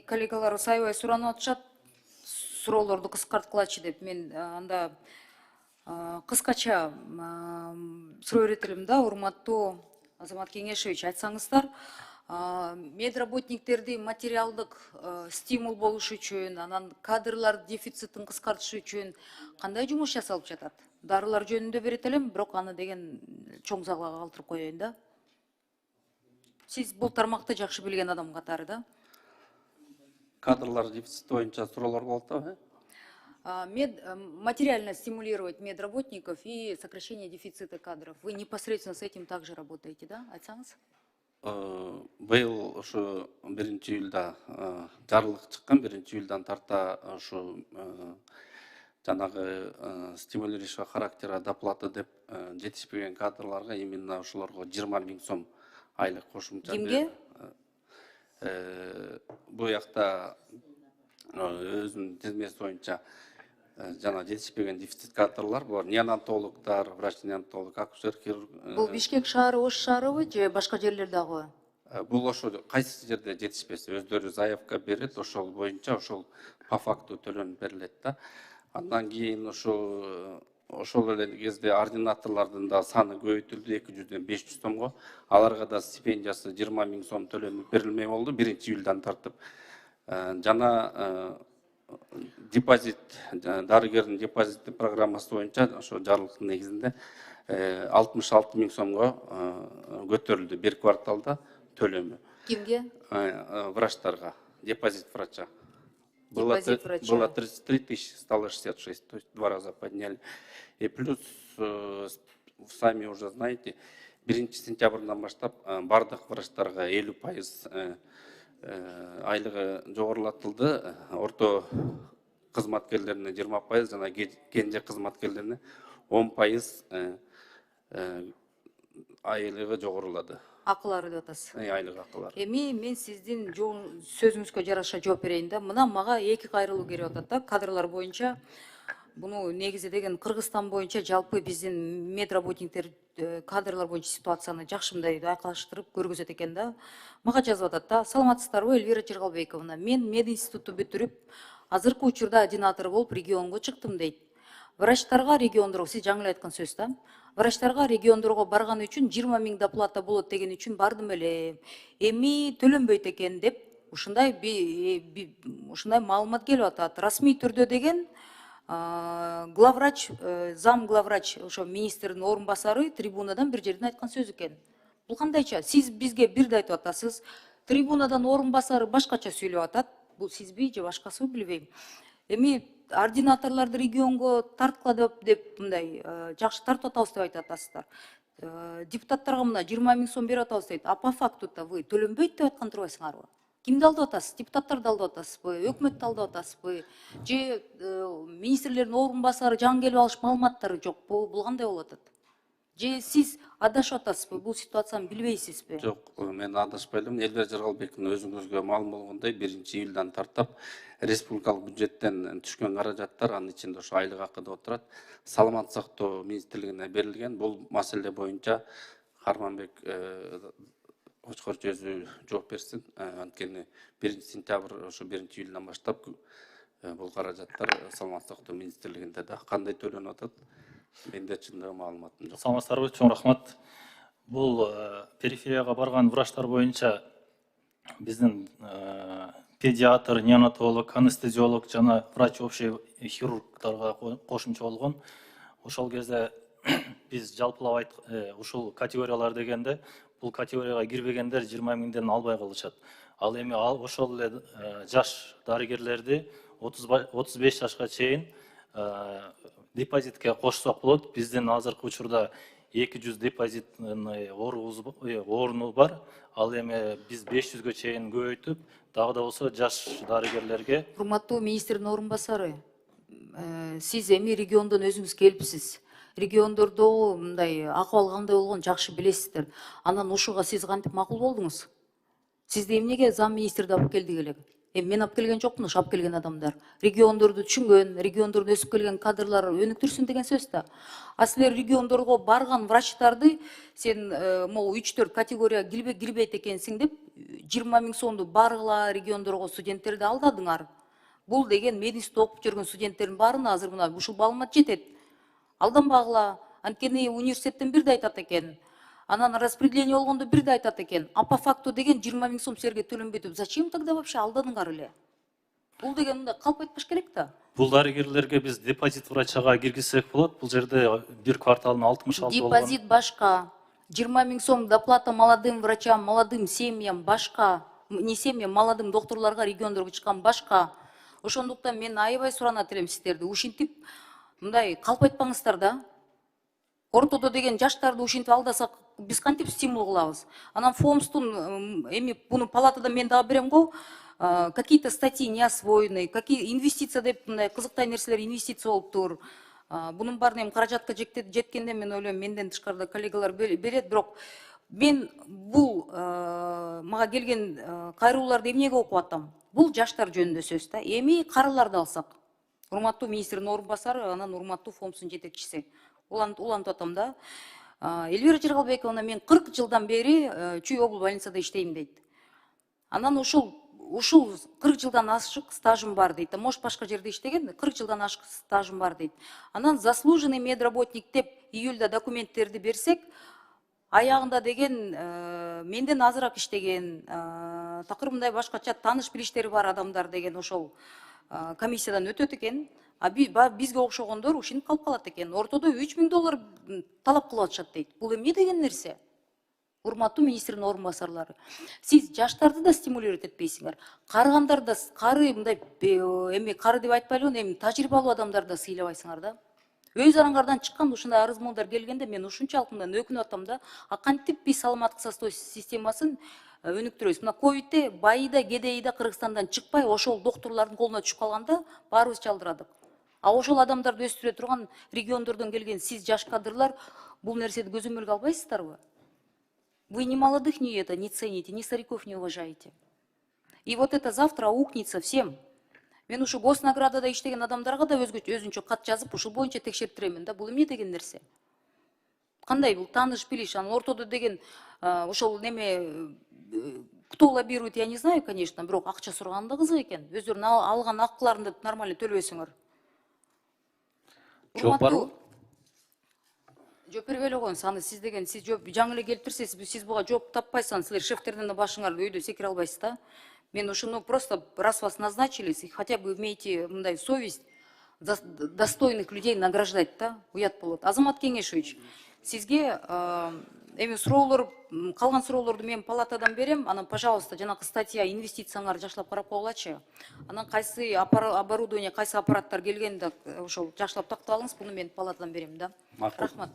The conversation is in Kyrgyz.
Коллегалар сайбай суранып атышат, суроолорду кыскарткылачы деп. Мен анда кыскача суроо берет элем да, урматтуу Азамат Кеңешевич, айтсаңыздар, медработниктерди материалдык стимул болуш үчүн, анан кадрлар дефицитин кыскартыш үчүн кандай жумуш жасалып жатат? Дарылар жөнүндө берет элем, бирок аны деген чоң залга калтырып коеюн да. Сиз бул тармакты жакшы билген адам катары да. Кадрлар дефицит боюнча суроолор болот да. Материально стимулировать медработников и сокращение дефицита кадров. Вы непосредственно с этим также работаете, да? Айтсаңыз? Быйыл ошо 1-июлда жарлык чыккан, 1-июлдан тарта ошо жанагы стимулирующий характера доплата деп жетишпеген кадрларга именно ошолорго 20 000 сом айлык кошумча. Кимге? Бу жакта өзүнүн тизмеси боюнча жана жетишпеген дефицит кадрлар бар. Неонатологдар, врач-неонатолог, акушер, хирург. Бул Бишкек шаары, Ош шаарыбы же башка жерлердагы? Бул ошо кайсы жерде жетишпесе өздөрү заявка берет, ошол боюнча ошол по факту төлөнүп берилет да. Андан кийин ошол эле кезде ординаторлордун да саны көбөйтүлдү 200-дөн 500 сомго. Аларга да стипендиясы 20 000 сом төлөнүп берилмей болду 1-июлдан тартып. Жана депозит, дарыгердин депозит программасы боюнча ошо жарлыктын негизинде 66 000 сомго көтөрүлдү бир кварталда төлөмү. Кимге? Врачтарга, депозит врача. Депозит врача. Было 33 166, то есть 2 раза подняли. И плюс, сами уже знаете, 1 сентябрдан баштап бардык врачтарга 50% айлыгы жогорулатылды. Орто кызматкерлерине 20%, жана кенже кызматкерлерине 10% айлыгы жогорулады. Акылары деп атасыз. Айлык акылар. Мен сиздин сөзүңүзгө жараша жооп берейин да. Мына мага эки кайрылуу келип атат да, кадрлар боюнча. Буну негизи деген Кыргызстан боюнча жалпы биздин медработниктер кадрлар боюнча ситуацияны жакшы мындай айкалыштырып көргөзөт экен да. Мага жазып атат да: саламатсыздарбы, Эльвира Чергалбековна. Мен мединститутту бүтүрүп, азыркы учурда ординатор болуп регионго чыктым дейт. Врачтарга региондорго, сиз жаңы эле айткан сөз да. Врачтарга региондорго барган үчүн 20 000 доплата болот деген үчүн бардым эле. Эми төлөнбөйт экен деп ушундай маалымат келип атат. Расмий түрдө деген главврач, зам главврач, ошо министрдин орун басары трибунадан бир жерден айткан сөз экен. Бул кандайча? Сиз бизге бирди айтып атасыз. Трибунадан орун басары башкача сүйлөп атат. Бул сизби же башкасыбы билбейм. Эми ординаторлорду регионго тарткыла деп мындай жакшы тартып атабыз деп айтып атасыздар. Депутаттарга мына 20 000 сом берип атабыз дейт. А по факту-то вы төлөнбөйт деп айткан турбайсыңарбы? Кимди алдап атасыз? Депутаттарды алдап атасызбы? Өкмөттү алдап атасызбы? Же министрлердин орун басары жаңы келип алыш маалыматтары жокпу? Бул кандай болуп атат? Же сиз адашып атасызбы? Бул ситуацияны билбейсизби? Жок, мен адашпайм. Эльвира Жаргалбековна өзүңүзгө маалым болгондой 1-июлдан тартап республикалык бюджеттен түшкөн каражаттар анын ичинде ошо айлык акы деп отурат. Саламат сактоо министрлигине берилген. Бул маселе боюнча Карманбек Кочкорчу өзү жооп берсин. Анткени 1 сентябрь ошо 1-июлдан баштап бул каражаттар Саламат сактоо министрлигинде да кандай төлөнүп атат? Менде чындыгы маалыматым жок. Саламатсыздарбы, чоң рахмат. Бул периферияга барган врачтар боюнча биздин педиатр, неонатолог, анестезиолог жана врач общий хирургдарга кошумча болгон. Ошол кезде биз жалпылап ушул категориялар дегенде бул категорияга кирбегендер 20 000ден албай калышат. Ал эми ошол эле жаш дарыгерлерди 35 жашка чейин депозитке кошсок болот. Биздин азыркы учурда 200 депозиттин орну бар. Ал эми биз 500гө чейин көбөйтүп, дагы да болсо жаш дарыгерлерге. Урматтуу министрдин орун басары, сиз эми региондон өзүңүз келипсиз. Региондордогу мындай акыбал кандай болгонун жакшы билесиздер. Анан ушуга сиз кантип макул болдуңуз? Сизди эмнеге зам министрди алып келдик эле? Мен алып келген жокмун, алып келген адамдар. Региондорду түшүнгөн, региондордун өсүп келген кадрлар өнүктүрсүн деген сөз да. А силер региондорго барган врачтарды сен могу 3-4 категорияга кирбейт экенсиң деп 20 миң сомду бааргыла региондорго студенттерди алдадыңар. Бул деген медисте окуп жүргөн студенттердин баарына азыр мына ушул маалымат жетет. Алданбагыла. Анткени университеттен бирде айтат экен. Анан распределение болгондо бирде айтат экен. А по факту деген 20 миң сом силерге төлөнбөйтүп, зачем тогда вообще алдадыңар эле? Бул деген мындай калп айтпаш керек да. Бул дарыгерлерге биз депозит врачага киргизсек болот. Бул жерде бир кварталына 66 болгон. Депозит башка. 20 миң сом доплата молодым врачам, молодым семьям башка. Не семьям, молодым докторлорго, региондорго чыккан башка. Ошондуктан мен аябай суранат элем сиздерди. Ушинтип мындай калп айтпаңыздар да. Ортодо деген жаштарды ушинтип алдасак, биз кантип стимул кылабыз? Анан ФОМСтун эми буну палатада мен дагы берем го. Какие-то статьи не освоены, какие инвестиция деп мындай кызыктай нерселер инвестиция болуптур. Бунун баарын эми каражатка жеткенде мен ойлойм менден тышкарыда коллегалар берет, бирок мен бул мага келген кайрылууларды эмнеге окуп атам? Бул жаштар жөнүндө сөз да. Эми карыларды алсак, урматтуу министрдин орун басары, анан урматтуу ФОМСтун жетекчиси. Улантып атам да. Элвира Жыргалбековна, мен 40 жылдан бери Чүй обл больницада иштейм дейт. Анан ушул 40 жылдан ашык стажым бар дейт. Может башка жерде иштеген, 40 жылдан ашык стажым бар дейт. Анан заслуженный медработник деп июльда документтерди берсек, аягында деген менден азыраак иштеген, такыр мындай башкача тааныш билиштери бар адамдар деген ошол комиссиядан өтөт экен. А бизге окшогондор ушинтип калып калат экен. Ортодо 3 миң доллар талап кылып атышат дейт. Бул эмне деген нерсе? Урматтуу министрдин орун басарлары. Сиз жаштарды да стимулировать этпейсиңер. Карыгандар да кары мындай эми кары деп айтпайлыбы, эми тажрыйбалуу адамдар да сыйлабайсыңар да. Өз араңардан чыккан ушундай арыз муңдар келгенде мен ушунчалык мындан өкүнүп атам да. А кантип биз саламаттык сактоо системасын өнүктүрөбүз? Мына ковидте байы да кедейи да Кыргызстандан чыкпай ошол докторлордун колуна түшүп калганда баарыбыз чалдырадык. А ошол адамдарды өстүрө турган региондордон келген сиз жаш кадрлар бул нерсени көзөмөлгө албайсыздарбы? Вы ни молодых не цените, ни стариков не уважаете. И вот это завтра аукнется всем. Мен ушу госнаградада иштеген адамдарга да өзүнчө кат жазып, ушул боюнча текшертиремин да. Бул эмне деген нерсе? Кандай бул тааныш билиш? Анан ортодо деген ошол неме кто лоббирует, я не знаю, конечно, бирок акча сураган да кызык экен. Өздөрүнүн алган акыларынды нормально төлөбөсүңөр. Жооп барбы? Жооп бербей эле коюңуз. Аны сиз деген сиз жаңы эле келип турсуз, сиз буга жооп таппайсыңар, силер шефтерден да башыңарды өйдө секире албайсыз да. Мен ушуну просто раз вас назначили, хотя бы имейте мындай совесть достойных людей награждать да, уят болот. Азамат Кеңешевич, сизге эми суроолор, калган суроолорду мен палатадан берем, анан пожалуйста жанакы статья инвестицияңарды жакшылап карап койгулачы. Анан кайсы оборудование, кайсы аппараттар келген да ошол жакшылап тактап алыңыз, буну мен палатадан берем да. Рахмат.